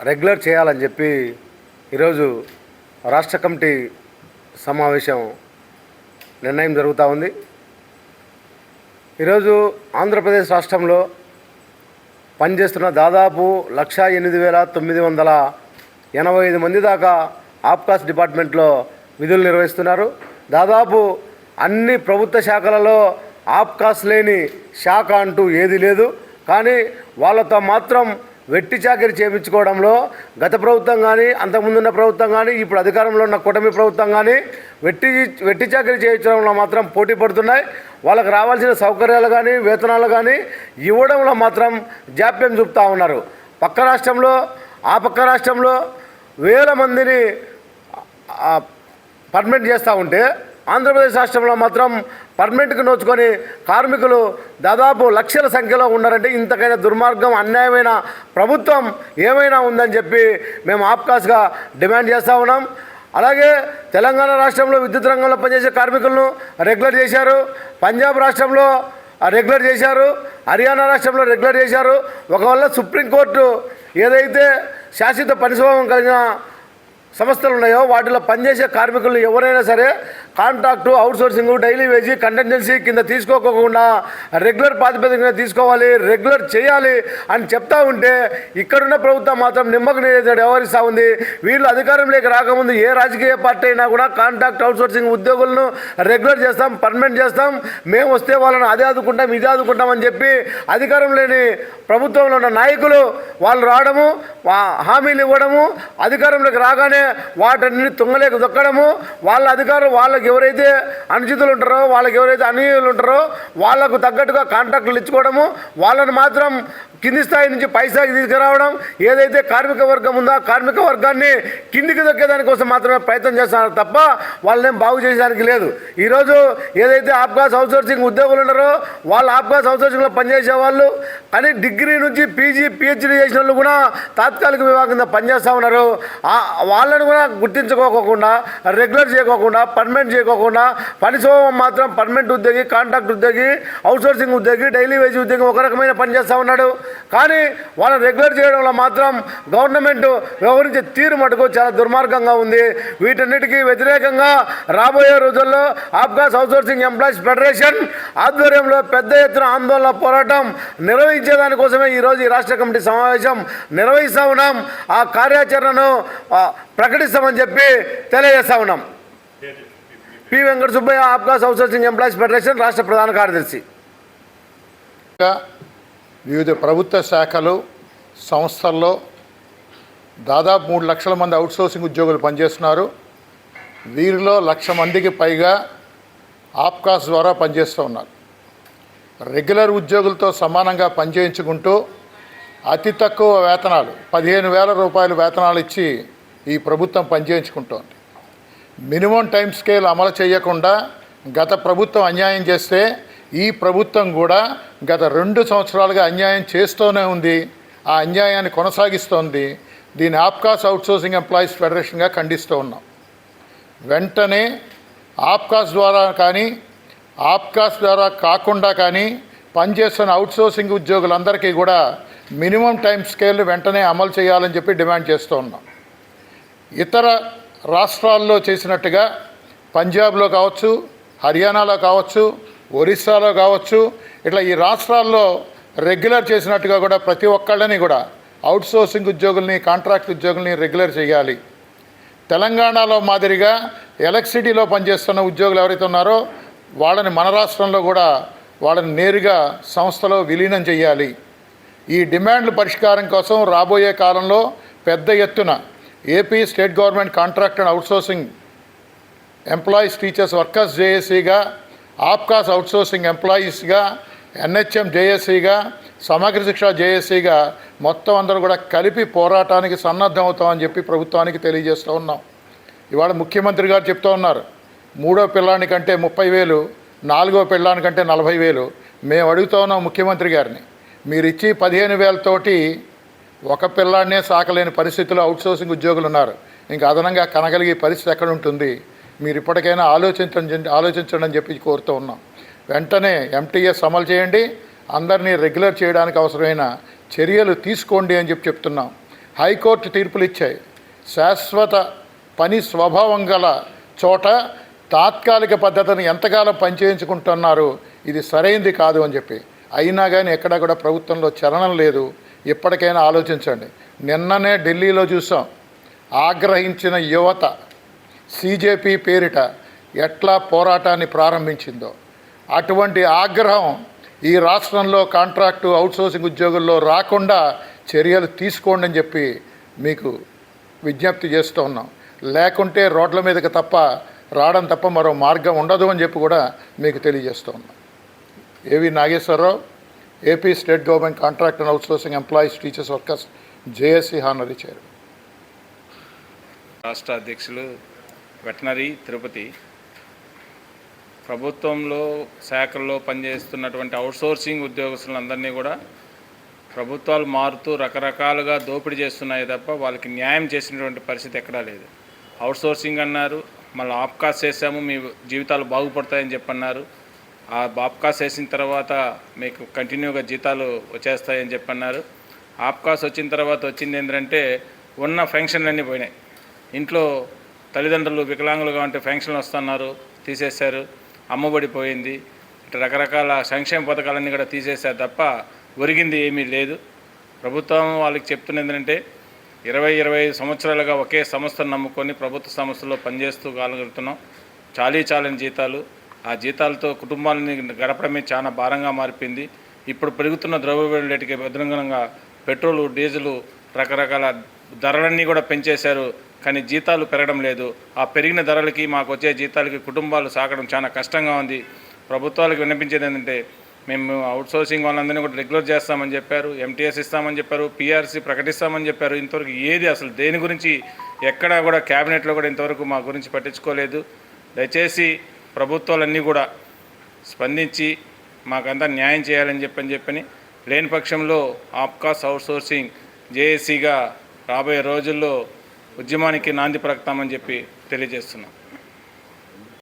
Regular చేయాలని చెప్పి ఈరోజు రాష్ట్ర కమిటీ సమావేశం నిర్ణయం జరుగుతూ ఉంది. ఈరోజు ఆంధ్రప్రదేశ్ రాష్ట్రంలో పనిచేస్తున్న దాదాపు 1,08,985 మంది దాకా ఆప్కాస్ డిపార్ట్మెంట్లో విధులు నిర్వహిస్తున్నారు. దాదాపు అన్ని ప్రభుత్వ శాఖలలో ఆప్కాస్ లేని శాఖ అంటూ ఏది లేదు. కానీ వాళ్ళతో మాత్రం వెట్టి చాకరీ చేయించుకోవడంలో గత ప్రభుత్వం కానీ, అంతకుముందున్న ప్రభుత్వం కానీ, ఇప్పుడు అధికారంలో ఉన్న కూటమి ప్రభుత్వం కానీ వెట్టి చాకరీ చేయించడంలో మాత్రం పోటీ పడుతున్నాయి. వాళ్ళకి రావాల్సిన సౌకర్యాలు కానీ, వేతనాలు కానీ ఇవ్వడంలో మాత్రం జాప్యం చూపుతూ ఉన్నారు. పక్క రాష్ట్రంలో వేల మందిని పర్మనెంట్ చేస్తూ ఉంటే ఆంధ్రప్రదేశ్ రాష్ట్రంలో మాత్రం పర్మనెంట్కి నోచుకొని కార్మికులు దాదాపు లక్షల సంఖ్యలో ఉన్నారంటే ఇంతకైనా దుర్మార్గం, అన్యాయమైన ప్రభుత్వం ఏమైనా ఉందని చెప్పి మేము ఆప్కాస్గా డిమాండ్ చేస్తూ ఉన్నాం. అలాగే తెలంగాణ రాష్ట్రంలో విద్యుత్ రంగంలో పనిచేసే కార్మికులను రెగ్యులర్ చేశారు, పంజాబ్ రాష్ట్రంలో రెగ్యులర్ చేశారు, హర్యానా రాష్ట్రంలో రెగ్యులర్ చేశారు. ఒకవేళ సుప్రీంకోర్టు ఏదైతే శాశ్వత పరిశ్రమ కలిగిన సంస్థలు ఉన్నాయో వాటిలో పనిచేసే కార్మికులు ఎవరైనా సరే కాంట్రాక్టు, అవుట్సోర్సింగ్, డైలీ వేజీ, కంటెంజెన్సీ కింద తీసుకోకుండా రెగ్యులర్ ప్రాతిపదికన తీసుకోవాలి, రెగ్యులర్ చేయాలి అని చెప్తా ఉంటే ఇక్కడున్న ప్రభుత్వం మాత్రం నిమ్మకు వ్యవహరిస్తూ ఉంది. వీళ్ళు అధికారంలోకి రాకముందు ఏ రాజకీయ పార్టీ అయినా కూడా కాంట్రాక్ట్, అవుట్సోర్సింగ్ ఉద్యోగులను రెగ్యులర్ చేస్తాం, పర్మనెంట్ చేస్తాం, మేము వస్తే వాళ్ళని అదే ఆదుకుంటాం, ఇది ఆదుకుంటాం అని చెప్పి అధికారం లేని ప్రభుత్వంలో ఉన్న నాయకులు వాళ్ళు రావడము, హామీలు ఇవ్వడము, అధికారంలోకి రాగానే వాటన్నిటిని తుంగలేక దొక్కడము, వాళ్ళ అధికారులు వాళ్ళకి ఎవరైతే అనుచితులు ఉంటారో, వాళ్ళకి ఎవరైతే అనుయాయులు ఉంటారో వాళ్లకు తగ్గట్టుగా కాంట్రాక్టులు ఇచ్చుకోవడము, వాళ్ళని మాత్రం కింది స్థాయి నుంచి పై స్థాయికి తీసుకురావడం, ఏదైతే కార్మిక వర్గం ఉందో కార్మిక వర్గాన్ని కిందికి దొక్కేదానికోసం మాత్రమే ప్రయత్నం చేస్తున్నారు తప్ప వాళ్ళనేం బాగు చేసేదానికి లేదు. ఈరోజు ఏదైతే ఆప్కాస్ అవుట్సోర్సింగ్ ఉద్యోగులు ఉన్నారో వాళ్ళు ఆప్కాస్ అవుట్సోర్సింగ్లో పనిచేసే వాళ్ళు, కానీ డిగ్రీ నుంచి పీజీ, పిహెచ్డీ చేసిన వాళ్ళు కూడా తాత్కాలిక విభాగం కింద పనిచేస్తూ ఉన్నారు. వాళ్ళని కూడా గుర్తించుకోకుండా, రెగ్యులర్ చేయకోకుండా, పర్మనెంట్ చేయకోకుండా పనిశోభం మాత్రం పర్మనెంట్ ఉద్యోగి, కాంట్రాక్ట్ ఉద్యోగి, అవుట్సోర్సింగ్ ఉద్యోగి, డైలీ వేజ్ ఉద్యోగి ఒక రకమైన పని చేస్తూ ఉన్నాడు. కానీ వాళ్ళని రెగ్యులర్ చేయడంలో మాత్రం గవర్నమెంట్ వ్యవహరించే తీరు మటుకు చాలా దుర్మార్గంగా ఉంది. వీటన్నిటికీ వ్యతిరేకంగా రాబోయే రోజుల్లో ఆప్కాస్ అవుట్సోర్సింగ్ ఎంప్లాయీస్ ఫెడరేషన్ ఆధ్వర్యంలో పెద్ద ఎత్తున ఆందోళన పోరాటం నిర్వహించేదానికోసమే ఈరోజు ఈ రాష్ట్ర కమిటీ సమావేశం నిర్వహిస్తూ ఉన్నాం. ఆ కార్యాచరణను ప్రకటిస్తామని చెప్పి తెలియజేస్తూ ఉన్నాం. P Venkata Subbaiah, APCOS outsourcing employees federation రాష్ట్ర ప్రధాన కార్యదర్శి. వివిధ ప్రభుత్వ శాఖలు, సంస్థల్లో దాదాపు 3 లక్షల మంది అవుట్సోర్సింగ్ ఉద్యోగులు పనిచేస్తున్నారు. వీరిలో 1,00,000 మందికి పైగా ఆప్కాస్ ద్వారా పనిచేస్తూ ఉన్నారు. రెగ్యులర్ ఉద్యోగులతో సమానంగా పనిచేయించుకుంటూ అతి తక్కువ వేతనాలు 15,000 రూపాయల వేతనాలు ఇచ్చి ఈ ప్రభుత్వం పనిచేయించుకుంటోంది. మినిమం టైం స్కేల్ అమలు చేయకుండా గత ప్రభుత్వం అన్యాయం చేస్తే ఈ ప్రభుత్వం కూడా గత 2 సంవత్సరాలుగా అన్యాయం చేస్తూనే ఉంది. ఆ అన్యాయాన్ని కొనసాగిస్తోంది. దీన్ని ఆప్కాస్ అవుట్సోర్సింగ్ ఎంప్లాయీస్ ఫెడరేషన్గా ఖండిస్తూ ఉన్నాం. వెంటనే ఆప్కాస్ ద్వారా కానీ, ఆప్కాస్ ద్వారా కాకుండా కానీ పనిచేస్తున్న అవుట్సోర్సింగ్ ఉద్యోగులందరికీ కూడా మినిమం టైం స్కేల్ వెంటనే అమలు చేయాలని చెప్పి డిమాండ్ చేస్తూ ఉన్నాం. ఇతర రాష్ట్రాల్లో చేసినట్టుగా పంజాబ్లో కావచ్చు, హర్యానాలో కావచ్చు, ఒరిస్సాలో కావచ్చు, ఇట్లా ఈ రాష్ట్రాల్లో రెగ్యులర్ చేసినట్టుగా కూడా ప్రతి ఒక్కళ్ళని కూడా అవుట్సోర్సింగ్ ఉద్యోగుల్ని, కాంట్రాక్ట్ ఉద్యోగుల్ని రెగ్యులర్ చేయాలి. తెలంగాణలో మాదిరిగా ఎలక్ట్రిసిటీలో పనిచేస్తున్న ఉద్యోగులు ఎవరైతే ఉన్నారో వాళ్ళని మన రాష్ట్రంలో కూడా వాళ్ళని నేరుగా సంస్థలో విలీనం చేయాలి. ఈ డిమాండ్ల పరిష్కారం కోసం రాబోయే కాలంలో పెద్ద ఎత్తున AP state government contract and outsourcing employees teachers workers జేఏసీగా, ఆప్కాస్ అవుట్సోర్సింగ్ ఎంప్లాయీస్గా, ఎన్హెచ్ఎం జేఏసీగా, సమగ్ర శిక్ష జేఏసీగా మొత్తం అందరూ కూడా కలిపి పోరాటానికి సన్నద్ధమవుతామని చెప్పి ప్రభుత్వానికి తెలియజేస్తూ ఉన్నాం. ఇవాళ ముఖ్యమంత్రి గారు చెప్తూ ఉన్నారు, 3వ పిల్లానికంటే 30,000, 4వ పిల్లానికంటే 40,000. మేము అడుగుతూ ఉన్నాం ముఖ్యమంత్రి గారిని, మీరు ఇచ్చి 15,000 తోటి ఒక పిల్లాడినే సాకలేని పరిస్థితుల్లో అవుట్సోర్సింగ్ ఉద్యోగులు ఉన్నారు. ఇంకా అదనంగా కనగలిగే పరిస్థితి ఎక్కడ ఉంటుంది? మీరు ఇప్పటికైనా ఆలోచించండి అని చెప్పి కోరుతూ ఉన్నాం. వెంటనే ఎంటీఎస్ అమలు చేయండి, అందరినీ రెగ్యులర్ చేయడానికి అవసరమైన చర్యలు తీసుకోండి అని చెప్తున్నాం. హైకోర్టు తీర్పులు ఇచ్చాయి. శాశ్వత పని స్వభావం గల చోట తాత్కాలిక పద్ధతిని ఎంతకాలం పనిచేయించుకుంటున్నారు, ఇది సరైంది కాదు అని చెప్పి. అయినా కానీ ఎక్కడా కూడా ప్రభుత్వంలో చలనం లేదు. ఇప్పటికైనా ఆలోచించండి. నిన్ననే ఢిల్లీలో చూసాం, ఆగ్రహించిన యువత CJP పేరిట ఎట్లా పోరాటాన్ని ప్రారంభించిందో. అటువంటి ఆగ్రహం ఈ రాష్ట్రంలో కాంట్రాక్టు అవుట్సోర్సింగ్ ఉద్యోగుల్లో రాకుండా చర్యలు తీసుకోండి అని చెప్పి మీకు విజ్ఞప్తి చేస్తూ ఉన్నాం. లేకుంటే రోడ్ల మీదకి రావడం తప్ప మరో మార్గం ఉండదు అని చెప్పి కూడా మీకు తెలియజేస్తూ ఉన్నాం. A V Nageswararao, AP state government contract and outsourcing employees teachers workers JAC honorary chair. రాష్ట్ర అధ్యక్షులు వెటనరీ తిరుపతి. ప్రభుత్వంలో శాఖల్లో పనిచేస్తున్నటువంటి అవుట్సోర్సింగ్ ఉద్యోగస్తులందరినీ కూడా ప్రభుత్వాలు మారుతూ రకరకాలుగా దోపిడీ చేస్తున్నాయి తప్ప వాళ్ళకి న్యాయం చేసినటువంటి పరిస్థితి ఎక్కడా లేదు. అవుట్సోర్సింగ్ అన్నారు, మళ్ళీ ఆప్కాస్ చేసాము, మీ జీవితాలు బాగుపడతాయని చెప్పన్నారు. ఆ ఆప్కాస్ వేసిన తర్వాత మీకు కంటిన్యూగా జీతాలు వచ్చేస్తాయని చెప్పన్నారు. ఆప్కాస్ వచ్చిన తర్వాత వచ్చింది ఏంటంటే ఉన్న ఫంక్షన్లన్నీ పోయినాయి. ఇంట్లో తల్లిదండ్రులు వికలాంగులుగా ఉంటే ఫంక్షన్లు వస్తున్నారు, తీసేశారు. అమ్మఒడి పోయింది. ఇట్లా రకరకాల సంక్షేమ పథకాలన్నీ కూడా తీసేశారు తప్ప ఒరిగింది ఏమీ లేదు. ప్రభుత్వం వాళ్ళకి చెప్తున్నది ఏంటంటే 20-25 సంవత్సరాలుగా ఒకే సంస్థను నమ్ముకొని ప్రభుత్వ సంస్థల్లో పనిచేస్తూ కాగలుగుతున్నాం. చాలని జీతాలు, ఆ జీతాలతో కుటుంబాలని గడపడమే చాలా భారంగా మారిపోయింది. ఇప్పుడు పెరుగుతున్న ద్రవ్య రేటుకి అనుగుణంగా పెట్రోలు, డీజిలు, రకరకాల ధరలన్నీ కూడా పెంచేశారు. కానీ జీతాలు పెరగడం లేదు. ఆ పెరిగిన ధరలకి మాకు వచ్చే జీతాలకి కుటుంబాలు సాగడం చాలా కష్టంగా ఉంది. ప్రభుత్వాలకు వినిపించేది ఏంటంటే మేము అవుట్సోర్సింగ్ వాళ్ళందరినీ కూడా రెగ్యులర్ చేస్తామని చెప్పారు, MTS ఇస్తామని చెప్పారు, PRC ప్రకటిస్తామని చెప్పారు. ఇంతవరకు ఏది అసలు దేని గురించి ఎక్కడా కూడా క్యాబినెట్లో కూడా ఇంతవరకు మా గురించి పట్టించుకోలేదు. దయచేసి ప్రభుత్వాలన్నీ కూడా స్పందించి మాకంతా న్యాయం చేయాలని చెప్పని లేని పక్షంలో ఆప్కాస్ అవుట్సోర్సింగ్ జేఏసీగా రాబోయే రోజుల్లో ఉద్యమానికి నాంది పలుకుతామని చెప్పి తెలియజేస్తున్నాం.